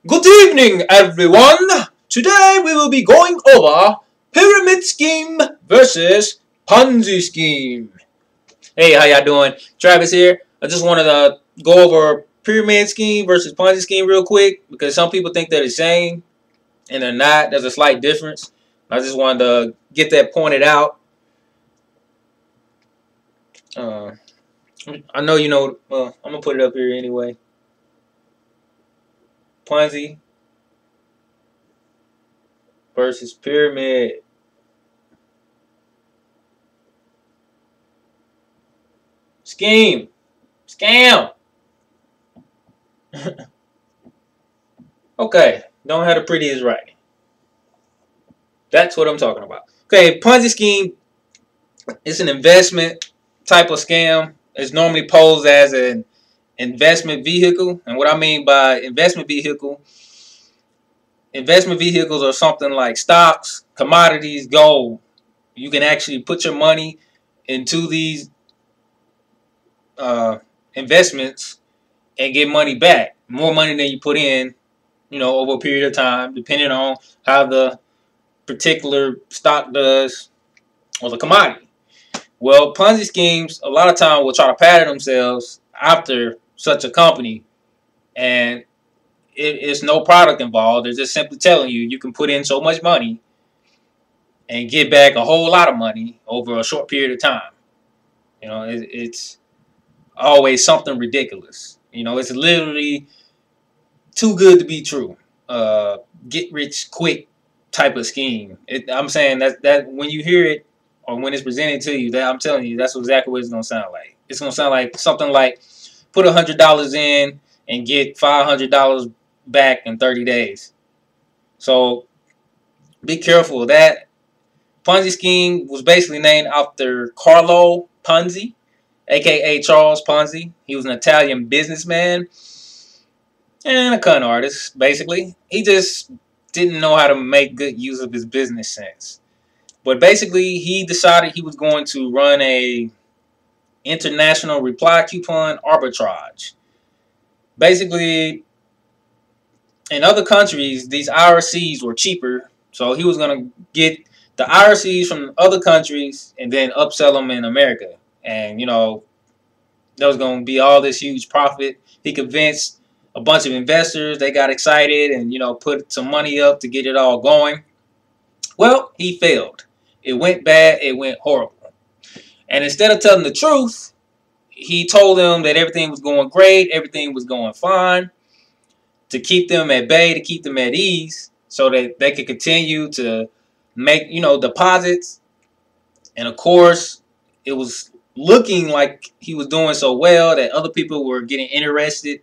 Good evening, everyone. Today we will be going over pyramid scheme versus Ponzi scheme. Hey, how y'all doing? Travis here. I just wanted to go over pyramid scheme versus Ponzi scheme real quick because some people think they're the same and they're not. There's a slight difference. I just wanted to get that pointed out. I know you know. Well, I'm gonna put it up here anyway. Ponzi versus pyramid. Scheme. Scam. Okay. Don't have the prettiest writing. That's what I'm talking about. Okay. Ponzi scheme is an investment type of scam. It's normally posed as an investment vehicle. And what I mean by investment vehicles are something like stocks, commodities, gold. You can actually put your money into these investments and get money back. More money than you put in, over a period of time, depending on how the particular stock does or the commodity. Well, Ponzi schemes a lot of time will try to pattern themselves after such a company, and it's no product involved. They're just simply telling you can put in so much money and get back a whole lot of money over a short period of time. It's always something ridiculous. It's literally too good to be true. Get rich quick type of scheme. I'm saying that when you hear it or when it's presented to you, that I'm telling you, that's exactly what it's gonna sound like. It's gonna sound like something like put $100 in and get $500 back in 30 days. So be careful of that. Ponzi scheme was basically named after Carlo Ponzi, aka Charles Ponzi. He was an Italian businessman and a con artist, basically. He just didn't know how to make good use of his business sense. But basically, he decided he was going to run a international reply coupon arbitrage. Basically, in other countries, these IRCs were cheaper, so he was going to get the IRCs from other countries and then upsell them in America. And, there was going to be all this huge profit. He convinced a bunch of investors. They got excited and, put some money up to get it all going. Well, he failed. It went bad. It went horrible. And instead of telling the truth, he told them that everything was going great. Everything was going fine. To keep them at bay, to keep them at ease, so that they could continue to make, deposits. And of course, it was looking like he was doing so well that other people were getting interested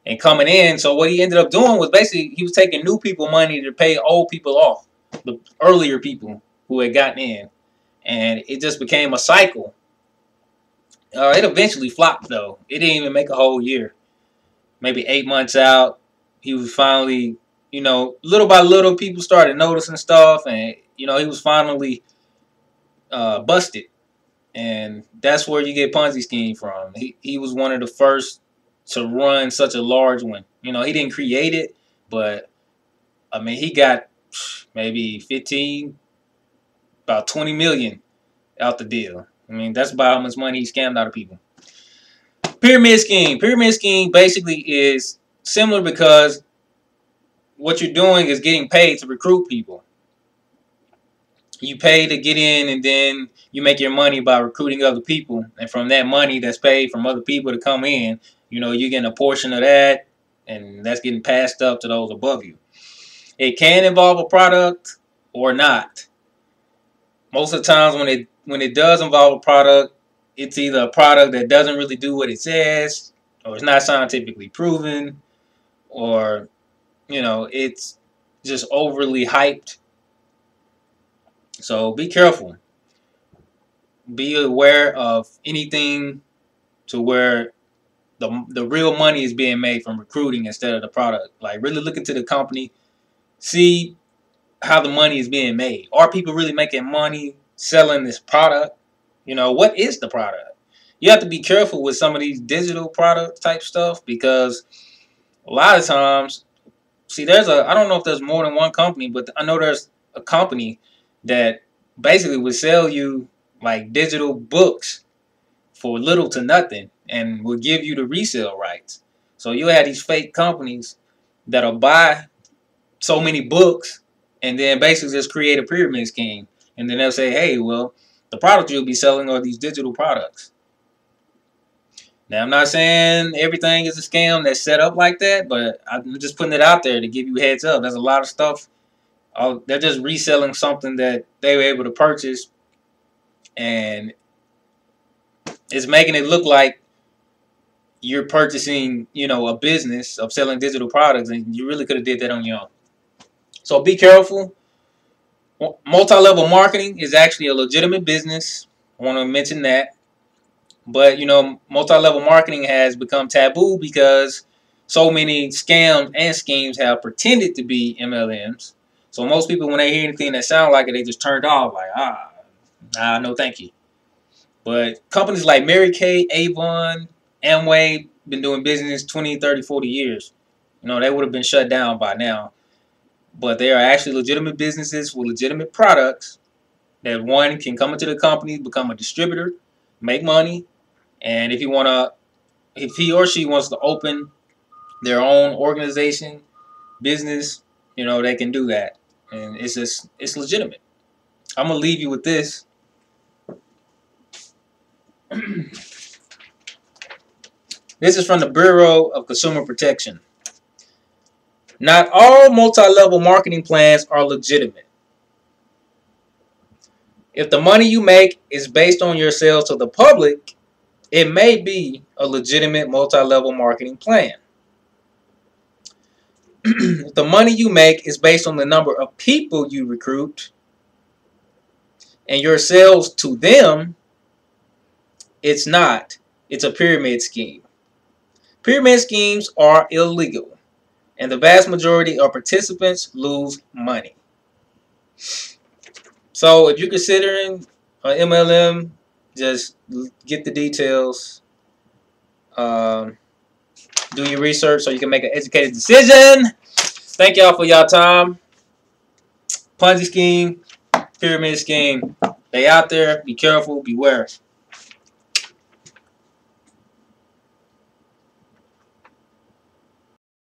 and coming in. So what he ended up doing was basically he was taking new people money to pay old people off, the earlier people who had gotten in. And it just became a cycle. It eventually flopped, though. It didn't even make a whole year. Maybe 8 months out, he was finally, little by little, people started noticing stuff. And, he was finally busted. And that's where you get Ponzi scheme from. He was one of the first to run such a large one. He didn't create it, but, I mean, he got maybe 15, about 20 million out the deal. I mean, that's about how much money he scammed out of people. Pyramid scheme. Pyramid scheme basically is similar because what you're doing is getting paid to recruit people. You pay to get in, and then you make your money by recruiting other people. And from that money that's paid from other people to come in, you're getting a portion of that, and that's getting passed up to those above you. It can involve a product or not. Most of the times when it does involve a product, it's either a product that doesn't really do what it says, or it's not scientifically proven, or, it's just overly hyped. So be careful. Be aware of anything to where the real money is being made from recruiting instead of the product. Like, really look into the company. See how the money is being made. Are people really making money selling this product? What is the product? You have to be careful with some of these digital product type stuff because a lot of times see, I don't know if there's more than one company, but I know there's a company that basically would sell you like digital books for little to nothing and will give you the resale rights. So you have these fake companies that'll buy so many books and then basically just create a pyramid scheme. And then they'll say, hey, well, the product you'll be selling are these digital products. Now, I'm not saying everything is a scam that's set up like that, but I'm just putting it out there to give you a heads up. There's a lot of stuff. They're just reselling something that they were able to purchase, and it's making it look like you're purchasing, a business of selling digital products, and you really could have did that on your own. So be careful. Multi-level marketing is actually a legitimate business. I want to mention that. But, multi-level marketing has become taboo because so many scams and schemes have pretended to be MLMs. So most people, when they hear anything that sounds like it, they just turned off like, no thank you. But companies like Mary Kay, Avon, Amway, been doing business 20, 30, 40 years. They would have been shut down by now. But they are actually legitimate businesses with legitimate products that one can come into the company, become a distributor, make money. And if he or she wants to open their own organization, business, they can do that. And it's legitimate. I'm going to leave you with this. This is from the Bureau of Consumer Protection. Not all multi-level marketing plans are legitimate. If the money you make is based on your sales to the public, it may be a legitimate multi-level marketing plan. If the money you make is based on the number of people you recruit and your sales to them, it's not. It's a pyramid scheme. Pyramid schemes are illegal, and the vast majority of participants lose money. So if you're considering an MLM, just get the details. Do your research so you can make an educated decision. Thank y'all for y'all time. Ponzi scheme, pyramid scheme. They out there. Be careful. Beware.